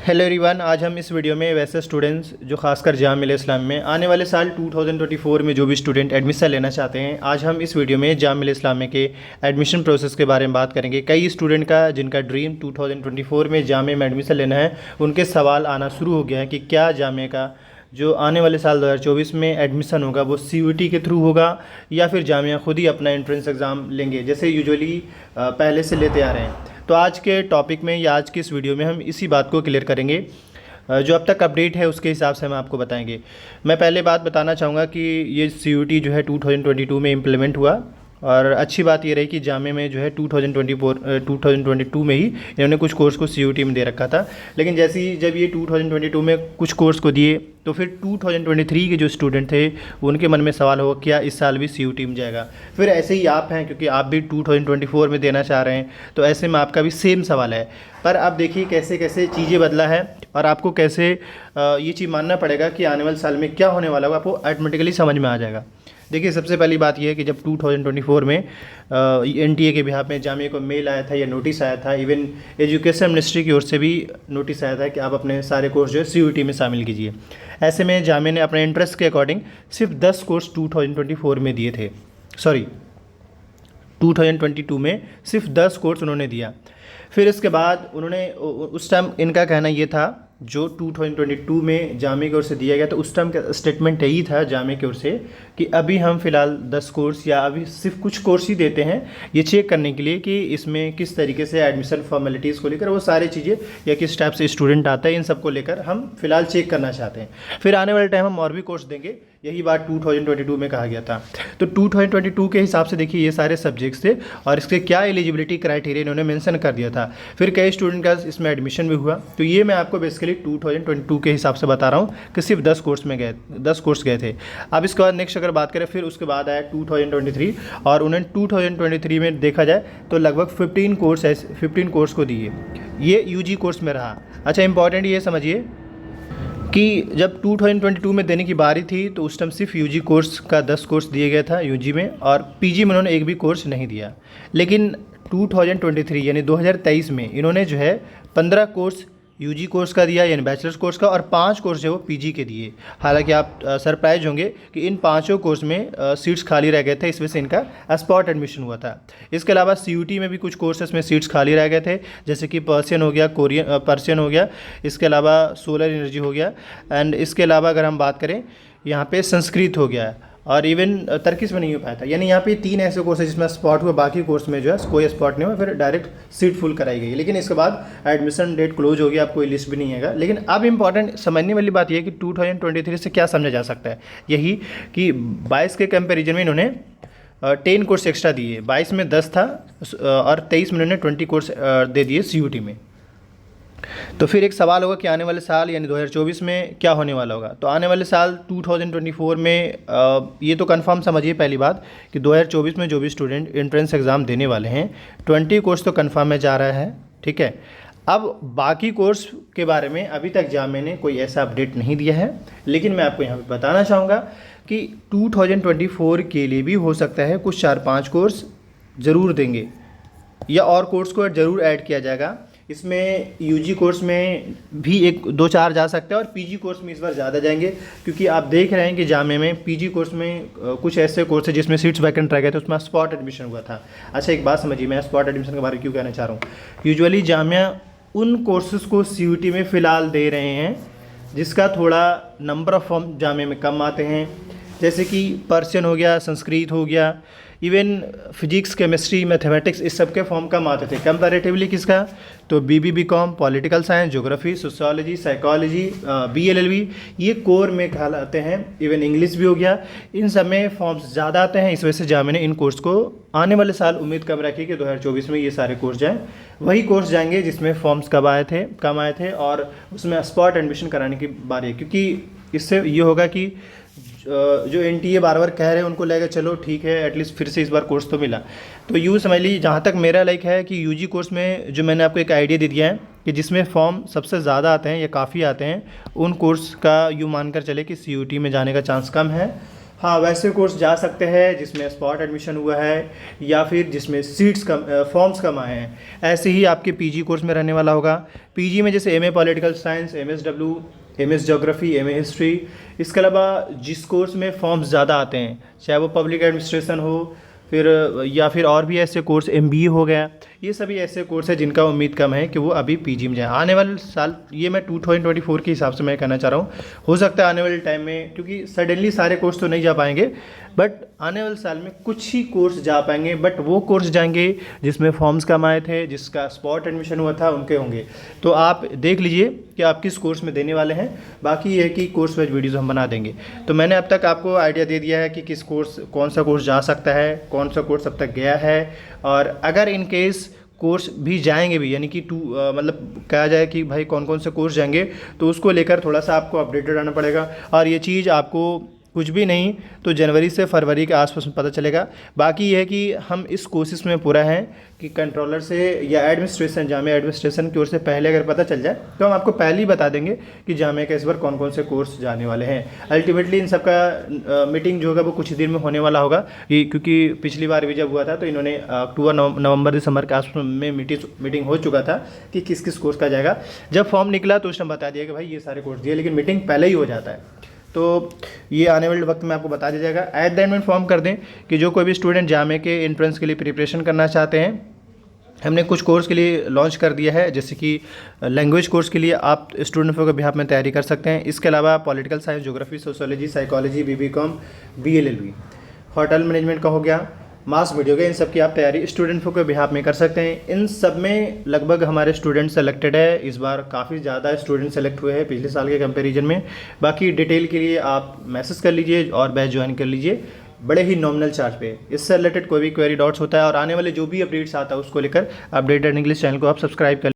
Hello everyone, आज हम इस वीडियो में वैसे स्टूडेंट्स जो खासकर जामिया मिलिया इस्लाम में आने वाले साल 2024 में जो भी स्टूडेंट एडमिशन लेना चाहते हैं, आज हम इस वीडियो में जामिया मिलिया इस्लाम के एडमिशन प्रोसेस के बारे में बात करेंगे। कई स्टूडेंट का जिनका ड्रीम 2024 में जामिया में एडमिशन लेना है, उनके सवाल आना शुरू हो गया है कि क्या जामिया का जो आने वाले साल 2024 में एडमिशन होगा वो CUET के थ्रू होगा या फिर जामिया खुद ही अपना एंट्रेंस एग्ज़ाम लेंगे जैसे यूजुअली पहले से लेते आ रहे हैं। तो आज के टॉपिक में या आज की इस वीडियो में हम इसी बात को क्लियर करेंगे। जो अब तक अपडेट है उसके हिसाब से हम आपको बताएंगे। मैं पहले बात बताना चाहूँगा कि ये CUET जो है 2022 में इम्प्लीमेंट हुआ और अच्छी बात ये रही कि जामिया में जो है 2022 में ही इन्होंने कुछ कोर्स को CUET में दे रखा था। लेकिन जैसे ही जब ये 2022 में कुछ कोर्स को दिए तो फिर 2023 के जो स्टूडेंट थे उनके मन में सवाल होगा क्या इस साल भी CUET में जाएगा। फिर ऐसे ही आप हैं, क्योंकि आप भी 2024 में देना चाह रहे हैं, तो ऐसे में आपका भी सेम सवाल है। पर आप देखिए कैसे कैसे चीज़ें बदला है और आपको कैसे ये चीज़ मानना पड़ेगा कि आने वाले साल में क्या होने वाला होगा, आपको ऑटोमेटिकली समझ में आ जाएगा। देखिए, सबसे पहली बात यह है कि जब 2024 में NTA के बिहाफ में जामिया को मेल आया था या नोटिस आया था, इवन एजुकेशन मिनिस्ट्री की ओर से भी नोटिस आया था कि आप अपने सारे कोर्स जो है CUET में शामिल कीजिए। ऐसे में जामिया ने अपने इंटरेस्ट के अकॉर्डिंग सिर्फ 10 कोर्स 2024 में दिए थे, 2022 में सिर्फ 10 कोर्स उन्होंने दिया। फिर इसके बाद उन्होंने उस टाइम इनका कहना ये था, जो 2022 में जामिया की ओर से दिया गया, तो उस टाइम का स्टेटमेंट यही था जामिया की ओर से कि अभी हम फ़िलहाल 10 कोर्स या अभी सिर्फ कुछ कोर्स ही देते हैं, ये चेक करने के लिए कि इसमें किस तरीके से एडमिशन फॉर्मेलिटीज़ को लेकर वो सारी चीज़ें या किस टाइप से स्टूडेंट आता है, इन सब को लेकर हम फ़िलहाल चेक करना चाहते हैं। फिर आने वाले टाइम हम और भी कोर्स देंगे, यही बात 2022 में कहा गया था। तो 2022 के हिसाब से देखिए ये सारे सब्जेक्ट्स थे और इसके क्या एलिजिबिलिटी क्राइटेरिया इन्होंने मेंशन कर दिया था। फिर कई स्टूडेंट का इसमें एडमिशन भी हुआ। तो ये मैं आपको बेसिकली 2022 के हिसाब से बता रहा हूँ कि सिर्फ 10 कोर्स गए थे। अब इसके बाद नेक्स्ट अगर बात करें, फिर उसके बाद आया 2023 और उन्होंने 2023 में देखा जाए तो लगभग 15 कोर्स को दिए। ये UG कोर्स में रहा। अच्छा, इंपॉर्टेंट ये समझिए कि जब 2022 में देने की बारी थी तो उस टाइम सिर्फ UG कोर्स का 10 कोर्स दिया गया था UG में, और PG में उन्होंने एक भी कोर्स नहीं दिया। लेकिन 2023 यानी 2023 में इन्होंने जो है 15 कोर्स UG कोर्स का दिया, यानी बैचलर्स कोर्स का, और 5 कोर्स जो वो PG के दिए। हालांकि आप सरप्राइज होंगे कि इन 5 कोर्स में सीट्स खाली रह गए थे, इस वजह से इनका स्पॉट एडमिशन हुआ था। इसके अलावा CUET में भी कुछ कोर्सेस में सीट्स खाली रह गए थे, जैसे कि पर्शियन हो गया, पर्शियन हो गया, इसके अलावा सोलर एनर्जी हो गया, एंड इसके अलावा अगर हम बात करें यहाँ पे संस्कृत हो गया, और इवन तर्किश में नहीं हो पाया था। यानी यहाँ पे 3 ऐसे कोर्स है जिसमें स्पॉट हुआ, बाकी कोर्स में जो है कोई स्पॉट नहीं हुआ, फिर डायरेक्ट सीट फुल कराई गई। लेकिन इसके बाद एडमिशन डेट क्लोज हो गया, अब कोई लिस्ट भी नहीं है। लेकिन अब इंपॉर्टेंट समझने वाली बात यह है कि 2023 से क्या समझा जा सकता है, यही कि 22 के कंपेरिजन में इन्होंने 10 कोर्स एक्स्ट्रा दिए। 22 में 10 था और 23 में इन्होंने 20 कोर्स दे दिए CUET में। तो फिर एक सवाल होगा कि आने वाले साल यानी 2024 में क्या होने वाला होगा। तो आने वाले साल 2024 में ये तो कंफर्म समझिए पहली बात कि 2024 में जो भी स्टूडेंट एंट्रेंस एग्ज़ाम देने वाले हैं 20 कोर्स तो कंफर्म में जा रहा है, ठीक है। अब बाकी कोर्स के बारे में अभी तक जामिया ने कोई ऐसा अपडेट नहीं दिया है, लेकिन मैं आपको यहाँ पे बताना चाहूँगा कि 2024 के लिए भी हो सकता है कुछ 4-5 कोर्स ज़रूर देंगे या और कोर्स को ज़रूर ऐड किया जाएगा। इसमें UG कोर्स में भी 1-2-4 जा सकते हैं और PG कोर्स में इस बार ज़्यादा जाएंगे, क्योंकि आप देख रहे हैं कि जामिया में PG कोर्स में कुछ ऐसे कोर्स है जिसमें सीट्स वैकेंट रह गए थे, उसमें स्पॉट एडमिशन हुआ था। अच्छा, एक बात समझिए, मैं स्पॉट एडमिशन के बारे में क्यों कहना चाह रहा हूँ। यूजुअली जामिया उन कोर्सेज़ को CUET में फ़िलहाल दे रहे हैं जिसका थोड़ा नंबर ऑफ़ फॉर्म जामिया में कम आते हैं, जैसे कि पर्शियन हो गया, संस्कृत हो गया, इवन फिजिक्स, केमिस्ट्री, मैथमेटिक्स, इस सब के फॉर्म कम आते थे कंपैरेटिवली किसका, तो BB.Com, political science, geography, sociology, psychology, BLLB, ये कोर में कहलाते हैं। इवन इंग्लिश भी हो गया, इन सब में फॉर्म्स ज़्यादा आते हैं। इस वजह से जामिया ने इन कोर्स को आने वाले साल उम्मीद कम रखी कि 2024 में ये सारे कोर्स जाएँ। वही कोर्स जाएंगे जिसमें फॉर्म्स कम आए थे और उसमें स्पॉट एडमिशन कराने की बारी है, क्योंकि इससे ये होगा कि जो NTA बार बार कह रहे हैं उनको लगेगा चलो ठीक है, एटलीस्ट फिर से इस बार कोर्स तो मिला। तो यूँ समझ लीजिए, जहाँ तक मेरा लाइक है कि UG कोर्स में जो मैंने आपको एक आइडिया दे दिया है कि जिसमें फॉर्म सबसे ज़्यादा आते हैं या काफ़ी आते हैं, उन कोर्स का यूँ मानकर चले कि CUET में जाने का चांस कम है। हाँ, वैसे कोर्स जा सकते हैं जिसमें स्पॉट एडमिशन हुआ है या फिर जिसमें सीट्स कम, फॉर्म्स कम आए हैं। ऐसे ही आपके पीजी कोर्स में रहने वाला होगा। पीजी में जैसे MA political science, MSW, MS geography, MA history, इसके अलावा जिस कोर्स में फॉर्म्स ज़्यादा आते हैं, चाहे वो पब्लिक एडमिनिस्ट्रेशन हो फिर या फिर और भी ऐसे कोर्स, एमबीए हो गया, ये सभी ऐसे कोर्स हैं जिनका उम्मीद कम है कि वो अभी पीजी में जाए आने वाले साल। ये मैं 2024 के हिसाब से मैं कहना चाह रहा हूँ। हो सकता है आने वाले टाइम में, क्योंकि सडनली सारे कोर्स तो नहीं जा पाएंगे, बट आने वाले साल में कुछ ही कोर्स जा पाएंगे। बट वो कोर्स जाएंगे जिसमें फॉर्म्स कम आए थे, जिसका स्पॉट एडमिशन हुआ था, उनके होंगे। तो आप देख लीजिए कि आप किस कोर्स में देने वाले हैं। बाकी ये है कि कोर्स वाइज वीडियोज़ हम बना देंगे। तो मैंने अब तक आपको आइडिया दे दिया है कि किस कोर्स, कौन सा कोर्स जा सकता है, कौन सा कोर्स अब तक गया है, और अगर इन केस कोर्स भी जाएंगे भी, यानी कि मतलब कहा जाए कि भाई कौन कौन से कोर्स जाएंगे, तो उसको लेकर थोड़ा सा आपको अपडेटेड रहना पड़ेगा। और ये चीज़ आपको कुछ भी नहीं तो जनवरी से फरवरी के आसपास में पता चलेगा। बाकी ये है कि हम इस कोशिश में पूरा हैं कि कंट्रोलर से या एडमिनिस्ट्रेशन, जामिया एडमिनिस्ट्रेशन की ओर से पहले अगर पता चल जाए तो हम आपको पहले ही बता देंगे कि जामिया के इस बार कौन कौन से कोर्स जाने वाले हैं। अल्टीमेटली इन सब का मीटिंग जो होगा वो कुछ दिन में होने वाला होगा, ये क्योंकि पिछली बार भी जब हुआ था तो इन्होंने अक्टूबर, नवंबर, दिसंबर के आसपास में मीटिंग हो चुका था कि किस किस कोर्स का जाएगा। जब फॉर्म निकला तो उस टाइम बता दिया कि भाई ये सारे कोर्स दिए, लेकिन मीटिंग पहले ही हो जाता है। तो ये आने वाले वक्त में आपको बता दिया जाएगा। एट द एंड में इन्फॉर्म कर दें कि जो कोई भी स्टूडेंट जामे के एंट्रेंस के लिए प्रिपरेशन करना चाहते हैं, हमने कुछ कोर्स के लिए लॉन्च कर दिया है। जैसे कि लैंग्वेज कोर्स के लिए आप स्टूडेंट के बिहाफ में तैयारी कर सकते हैं। इसके अलावा political science, geography, sociology, psychology, BBCom, BLLB, hotel management का हो गया, मास मीडिया के, इन सब की आप तैयारी स्टूडेंट के बिहाफ में कर सकते हैं। इन सब में लगभग हमारे स्टूडेंट सेलेक्टेड है। इस बार काफ़ी ज़्यादा स्टूडेंट सेलेक्ट हुए हैं पिछले साल के कंपैरिजन में। बाकी डिटेल के लिए आप मैसेज कर लीजिए और बैच ज्वाइन कर लीजिए बड़े ही नॉमिनल चार्ज पे। इससे रिलेटेड कोई भी क्वेरी डॉट्स होता है और आने वाले जो भी अपडेट्स आता है उसको लेकर अपडेटेड इंग्लिश चैनल को आप सब्सक्राइब कर